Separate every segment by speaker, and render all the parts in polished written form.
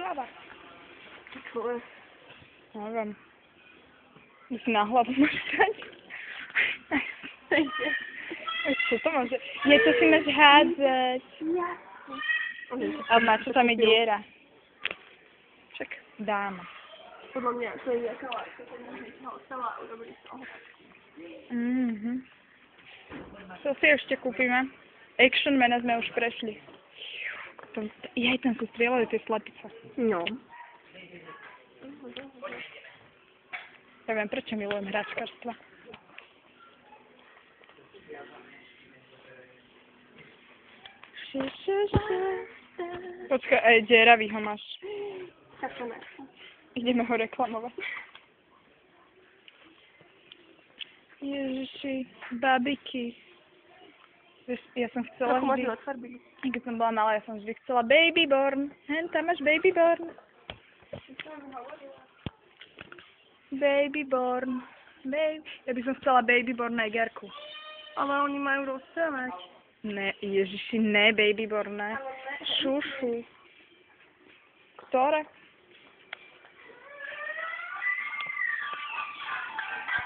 Speaker 1: hlava.
Speaker 2: Tvoje.
Speaker 1: Neviem. By si na hlavu máš stať? Čo to môže? Niečo si máš hádzať. Ale na čo tam je diera?
Speaker 2: Však
Speaker 1: Dáma.
Speaker 2: podľa mňa to je nejaká láska, to môže ho ostala a urobili z toho.
Speaker 1: Čo si ešte kúpime? Action Mana sme už prešli. Aj tam sú strieľajú tie slepice.
Speaker 2: No.
Speaker 1: Neviem, prečo milujem hračkarstva. Počkaj, aj dieravý ho máš.
Speaker 2: Tak to nechcem.
Speaker 1: Ideme ho reklamovať. Ježiši, babiky. Ja som chcela
Speaker 2: Ako
Speaker 1: vždy,
Speaker 2: možno od farby.
Speaker 1: keď som bola malá, ja som vždy chcela Babyborn. Hen, tam máš Babyborn. Babyborn. Ja by som chcela Babyborn aj Gerku.
Speaker 2: Ale oni majú rozprávať.
Speaker 1: Ne, Ježiši, ne Babyborn, ne. Šušu. Ktoré?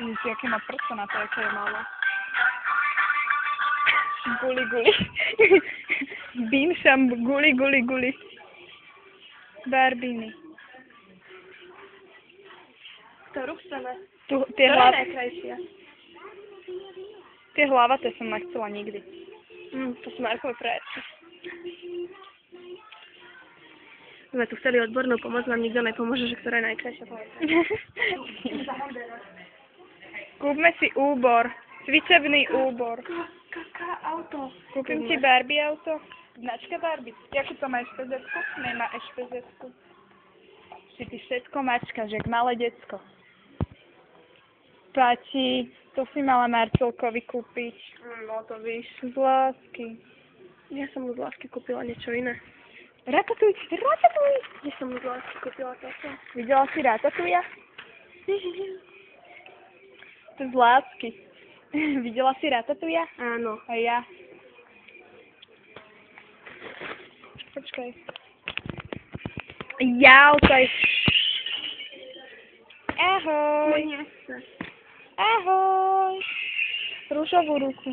Speaker 1: Ježiši, aké má prsto na to, aké je malo. Guli, guli. Binšam, guli, guli, guli. Barbiny.
Speaker 2: Ktorú chceme?
Speaker 1: Tie
Speaker 2: Ktorá je najkrajšia?
Speaker 1: Tie hlavaté som nechcela nikdy.
Speaker 2: To sú Markové frajerky. Sme tu chceli odbornú pomoc, nám nikto nepomôže, že ktorá je najkrajšia.
Speaker 1: Kúpme si úbor. Cvičebný úbor.
Speaker 2: Kaká auto.
Speaker 1: Kúpim ti Barbie auto. Značka Barbie. Jakú to má špezetku? Nemá špezetku. Si ty všetko mačkaš, jak malé decko. Pati, to si mala Marcelkovi kúpiť.
Speaker 2: No to víš.
Speaker 1: Z lásky.
Speaker 2: Ja som mu z lásky kúpila niečo iné.
Speaker 1: Ratatuj, ratatuj.
Speaker 2: Ja som mu z lásky kúpila toto.
Speaker 1: Videla si ratatuja? To z lásky. Videla si ratatuja?
Speaker 2: Áno.
Speaker 1: A ja. Počkaj. Jau, to je... Ahoj.
Speaker 2: Nechce.
Speaker 1: Ahoj. Rúžovú ruku.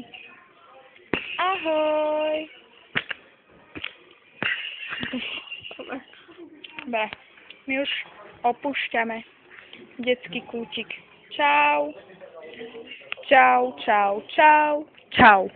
Speaker 1: Ahoj. Dobre, my už opúšťame detský kútik. Čau. Čau, čau, čau. Čau.